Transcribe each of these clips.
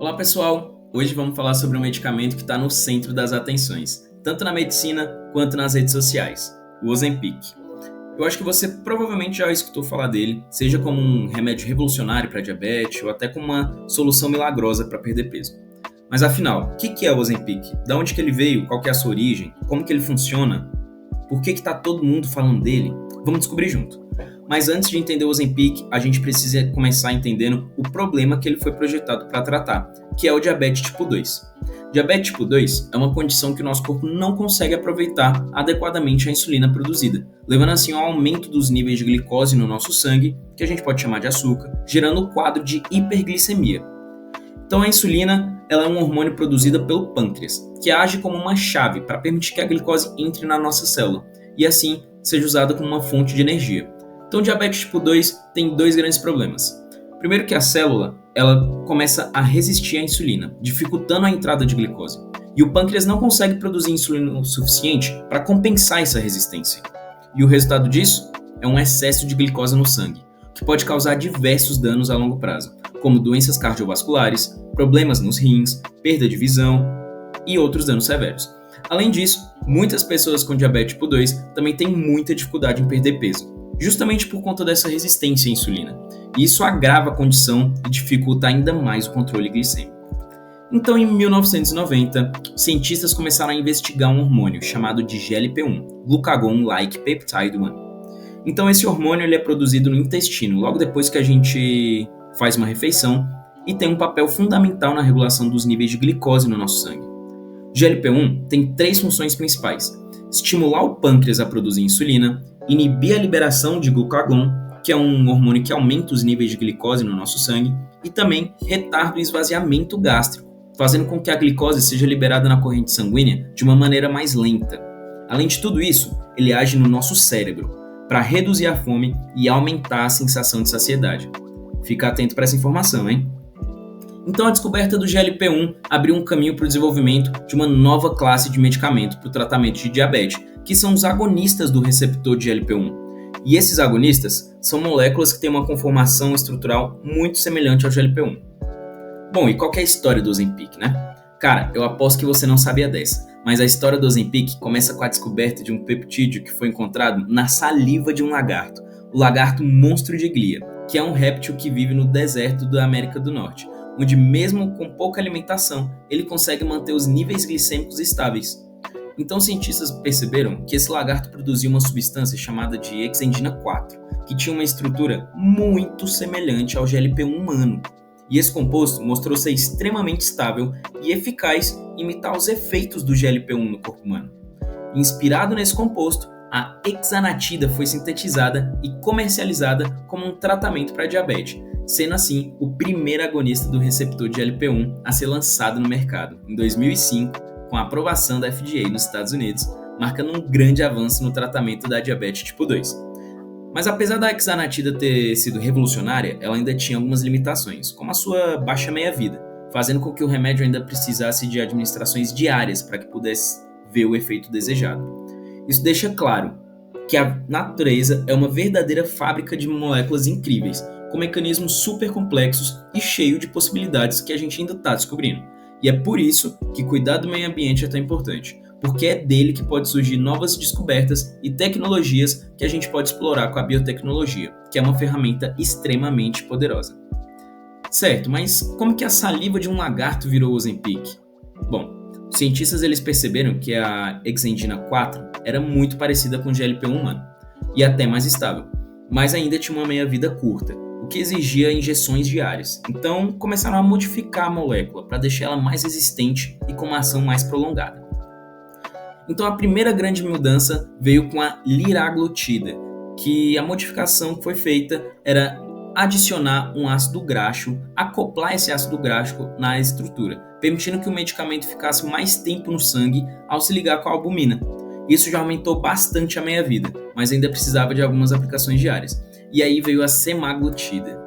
Olá pessoal, hoje vamos falar sobre um medicamento que está no centro das atenções, tanto na medicina quanto nas redes sociais, o Ozempic. Eu acho que você provavelmente já escutou falar dele, seja como um remédio revolucionário para diabetes ou até como uma solução milagrosa para perder peso. Mas afinal, o que é o Ozempic? Da onde que ele veio? Qual que é a sua origem? Como que ele funciona? Por que está todo mundo falando dele? Vamos descobrir junto. Mas antes de entender o Ozempic, a gente precisa começar entendendo o problema que ele foi projetado para tratar, que é o diabetes tipo 2. Diabetes tipo 2 é uma condição que o nosso corpo não consegue aproveitar adequadamente a insulina produzida, levando assim ao aumento dos níveis de glicose no nosso sangue, que a gente pode chamar de açúcar, gerando o quadro de hiperglicemia. Então a insulina ela é um hormônio produzido pelo pâncreas, que age como uma chave para permitir que a glicose entre na nossa célula e assim seja usada como uma fonte de energia. Então o diabetes tipo 2 tem dois grandes problemas. Primeiro que a célula ela começa a resistir à insulina, dificultando a entrada de glicose. E o pâncreas não consegue produzir insulina o suficiente para compensar essa resistência. E o resultado disso é um excesso de glicose no sangue, que pode causar diversos danos a longo prazo, como doenças cardiovasculares, problemas nos rins, perda de visão e outros danos severos. Além disso, muitas pessoas com diabetes tipo 2 também têm muita dificuldade em perder peso, justamente por conta dessa resistência à insulina. E isso agrava a condição e dificulta ainda mais o controle glicêmico. Então, em 1990, cientistas começaram a investigar um hormônio chamado de GLP-1, Glucagon-like Peptide 1. Então, esse hormônio ele é produzido no intestino, logo depois que a gente faz uma refeição, e tem um papel fundamental na regulação dos níveis de glicose no nosso sangue. O GLP-1 tem três funções principais: estimular o pâncreas a produzir insulina, inibir a liberação de glucagon, que é um hormônio que aumenta os níveis de glicose no nosso sangue, e também retarda o esvaziamento gástrico, fazendo com que a glicose seja liberada na corrente sanguínea de uma maneira mais lenta. Além de tudo isso, ele age no nosso cérebro, para reduzir a fome e aumentar a sensação de saciedade. Fica atento para essa informação, hein? Então a descoberta do GLP-1 abriu um caminho para o desenvolvimento de uma nova classe de medicamento para o tratamento de diabetes, que são os agonistas do receptor de GLP-1. E esses agonistas são moléculas que têm uma conformação estrutural muito semelhante ao GLP-1. Bom, e qual que é a história do Ozempic, né? Cara, eu aposto que você não sabia dessa, mas a história do Ozempic começa com a descoberta de um peptídeo que foi encontrado na saliva de um lagarto, o lagarto monstro de Glia, que é um réptil que vive no deserto da América do Norte, onde mesmo com pouca alimentação, ele consegue manter os níveis glicêmicos estáveis. Então cientistas perceberam que esse lagarto produzia uma substância chamada de exendina 4, que tinha uma estrutura muito semelhante ao GLP-1 humano. E esse composto mostrou ser extremamente estável e eficaz em imitar os efeitos do GLP-1 no corpo humano. Inspirado nesse composto, a hexanatida foi sintetizada e comercializada como um tratamento para diabetes, sendo assim o primeiro agonista do receptor de GLP-1 a ser lançado no mercado, em 2005, com a aprovação da FDA nos Estados Unidos, marcando um grande avanço no tratamento da diabetes tipo 2. Mas apesar da hexanatida ter sido revolucionária, ela ainda tinha algumas limitações, como a sua baixa meia-vida, fazendo com que o remédio ainda precisasse de administrações diárias para que pudesse ver o efeito desejado. Isso deixa claro que a natureza é uma verdadeira fábrica de moléculas incríveis, com mecanismos super complexos e cheio de possibilidades que a gente ainda está descobrindo. E é por isso que cuidar do meio ambiente é tão importante, porque é dele que pode surgir novas descobertas e tecnologias que a gente pode explorar com a biotecnologia, que é uma ferramenta extremamente poderosa. Certo, mas como que a saliva de um lagarto virou Ozempic? Bom, os cientistas eles perceberam que a exendina 4 era muito parecida com o GLP-1 humano, e até mais estável, mas ainda tinha uma meia-vida curta, o que exigia injeções diárias. Então começaram a modificar a molécula para deixar ela mais resistente e com uma ação mais prolongada. Então a primeira grande mudança veio com a liraglutida, que a modificação que foi feita era adicionar um ácido graxo, acoplar esse ácido graxo na estrutura, permitindo que o medicamento ficasse mais tempo no sangue ao se ligar com a albumina. Isso já aumentou bastante a meia-vida, mas ainda precisava de algumas aplicações diárias. E aí veio a semaglutida,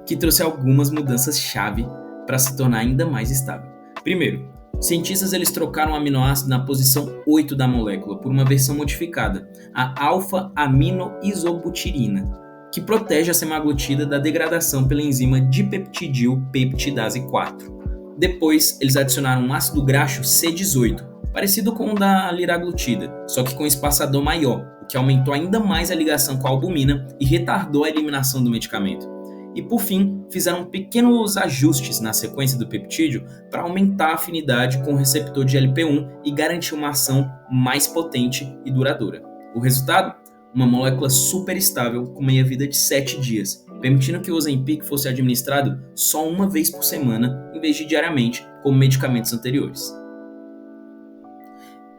que trouxe algumas mudanças-chave para se tornar ainda mais estável. Primeiro, cientistas eles trocaram o aminoácido na posição 8 da molécula por uma versão modificada, a alfa-aminoisobutirina, que protege a semaglutida da degradação pela enzima dipeptidilpeptidase 4. Depois, eles adicionaram um ácido graxo C18, parecido com o da liraglutida, só que com um espaçador maior, o que aumentou ainda mais a ligação com a albumina e retardou a eliminação do medicamento. E por fim, fizeram pequenos ajustes na sequência do peptídeo para aumentar a afinidade com o receptor de GLP-1 e garantir uma ação mais potente e duradoura. O resultado? Uma molécula super estável com meia-vida de 7 dias, permitindo que o Ozempic fosse administrado só uma vez por semana, em vez de diariamente, como medicamentos anteriores.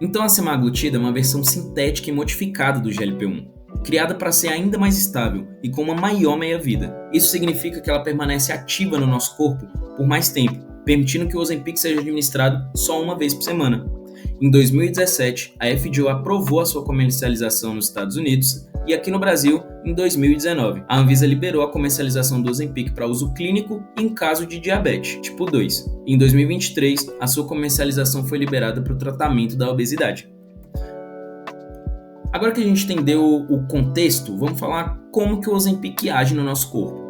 Então a semaglutida é uma versão sintética e modificada do GLP-1, criada para ser ainda mais estável e com uma maior meia-vida. Isso significa que ela permanece ativa no nosso corpo por mais tempo, permitindo que o Ozempic seja administrado só uma vez por semana. Em 2017, a FDA aprovou a sua comercialização nos Estados Unidos e aqui no Brasil, em 2019, a Anvisa liberou a comercialização do Ozempic para uso clínico em caso de diabetes tipo 2. Em 2023, a sua comercialização foi liberada para o tratamento da obesidade. Agora que a gente entendeu o contexto, vamos falar como que o Ozempic age no nosso corpo.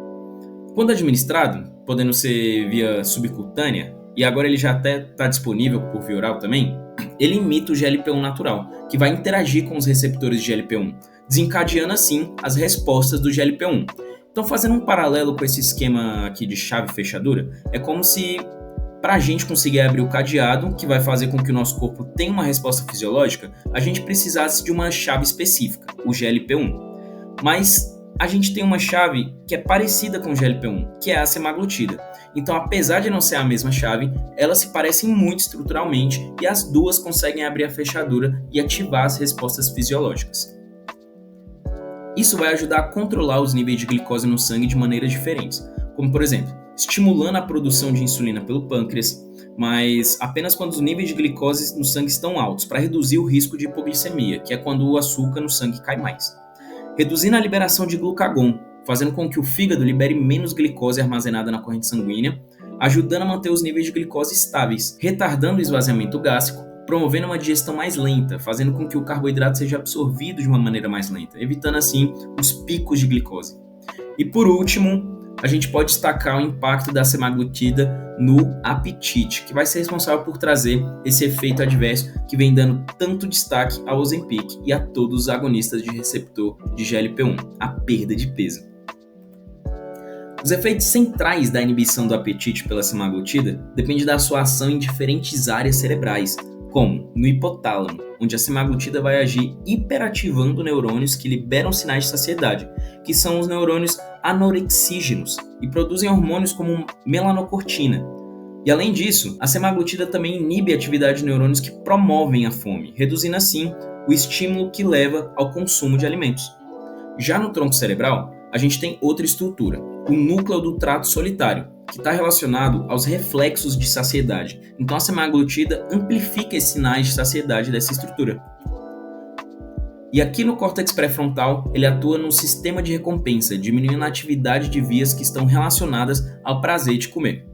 Quando administrado, podendo ser via subcutânea, e agora ele já até está disponível por via oral também, ele imita o GLP-1 natural, que vai interagir com os receptores de GLP-1, desencadeando assim as respostas do GLP-1. Então, fazendo um paralelo com esse esquema aqui de chave e fechadura, é como se, para a gente conseguir abrir o cadeado, que vai fazer com que o nosso corpo tenha uma resposta fisiológica, a gente precisasse de uma chave específica, o GLP-1. Mas a gente tem uma chave que é parecida com o GLP-1, que é a semaglutida. Então, apesar de não ser a mesma chave, elas se parecem muito estruturalmente e as duas conseguem abrir a fechadura e ativar as respostas fisiológicas. Isso vai ajudar a controlar os níveis de glicose no sangue de maneiras diferentes, como por exemplo, estimulando a produção de insulina pelo pâncreas, mas apenas quando os níveis de glicose no sangue estão altos, para reduzir o risco de hipoglicemia, que é quando o açúcar no sangue cai mais. Reduzindo a liberação de glucagon, fazendo com que o fígado libere menos glicose armazenada na corrente sanguínea, ajudando a manter os níveis de glicose estáveis, retardando o esvaziamento gástrico, promovendo uma digestão mais lenta, fazendo com que o carboidrato seja absorvido de uma maneira mais lenta, evitando assim os picos de glicose. E por último, a gente pode destacar o impacto da semaglutida no apetite, que vai ser responsável por trazer esse efeito adverso que vem dando tanto destaque ao Ozempic e a todos os agonistas de receptor de GLP-1, a perda de peso. Os efeitos centrais da inibição do apetite pela semaglutida dependem da sua ação em diferentes áreas cerebrais, como no hipotálamo, onde a semaglutida vai agir hiperativando neurônios que liberam sinais de saciedade, que são os neurônios anorexígenos, e produzem hormônios como melanocortina. E além disso, a semaglutida também inibe a atividade de neurônios que promovem a fome, reduzindo assim o estímulo que leva ao consumo de alimentos. Já no tronco cerebral, a gente tem outra estrutura, o núcleo do trato solitário, que está relacionado aos reflexos de saciedade. Então a semaglutida amplifica esses sinais de saciedade dessa estrutura. E aqui no córtex pré-frontal, ele atua no sistema de recompensa, diminuindo a atividade de vias que estão relacionadas ao prazer de comer.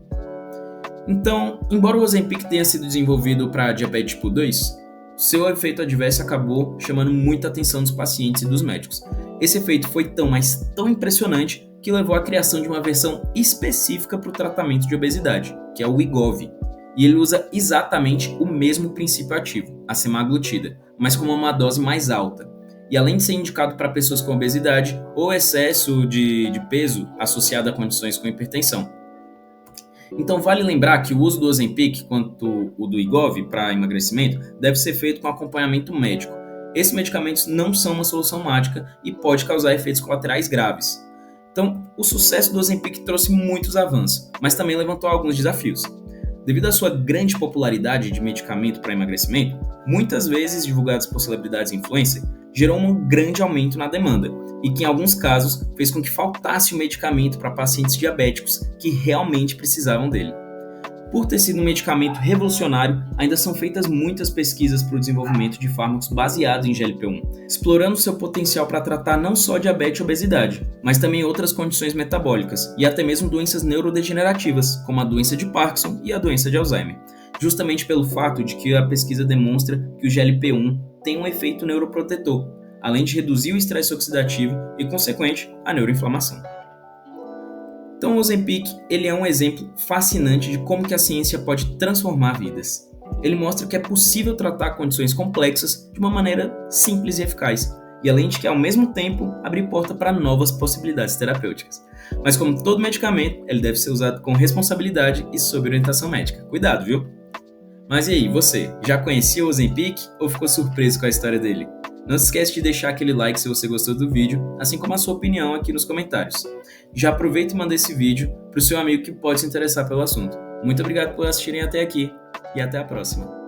Então, embora o Ozempic tenha sido desenvolvido para diabetes tipo 2, seu efeito adverso acabou chamando muita atenção dos pacientes e dos médicos. Esse efeito foi tão impressionante que levou à criação de uma versão específica para o tratamento de obesidade, que é o Wegovy. E ele usa exatamente o mesmo princípio ativo, a semaglutida, mas com uma dose mais alta. E além de ser indicado para pessoas com obesidade ou excesso de peso associado a condições com hipertensão. Então vale lembrar que o uso do Ozempic, quanto o do Wegovy para emagrecimento, deve ser feito com acompanhamento médico. Esses medicamentos não são uma solução mágica e pode causar efeitos colaterais graves. Então, o sucesso do Ozempic trouxe muitos avanços, mas também levantou alguns desafios. Devido à sua grande popularidade de medicamento para emagrecimento, muitas vezes divulgados por celebridades e influencers, gerou um grande aumento na demanda e que, em alguns casos, fez com que faltasse o medicamento para pacientes diabéticos que realmente precisavam dele. Por ter sido um medicamento revolucionário, ainda são feitas muitas pesquisas para o desenvolvimento de fármacos baseados em GLP-1, explorando seu potencial para tratar não só diabetes e obesidade, mas também outras condições metabólicas e até mesmo doenças neurodegenerativas, como a doença de Parkinson e a doença de Alzheimer, justamente pelo fato de que a pesquisa demonstra que o GLP-1 tem um efeito neuroprotetor, além de reduzir o estresse oxidativo e, consequente, a neuroinflamação. Então o Ozempic, ele é um exemplo fascinante de como que a ciência pode transformar vidas. Ele mostra que é possível tratar condições complexas de uma maneira simples e eficaz, e além de que, ao mesmo tempo, abrir porta para novas possibilidades terapêuticas. Mas como todo medicamento, ele deve ser usado com responsabilidade e sob orientação médica. Cuidado, viu? Mas e aí, você? Já conhecia o Ozempic ou ficou surpreso com a história dele? Não se esquece de deixar aquele like se você gostou do vídeo, assim como a sua opinião aqui nos comentários. Já aproveita e manda esse vídeo para o seu amigo que pode se interessar pelo assunto. Muito obrigado por assistirem até aqui e até a próxima.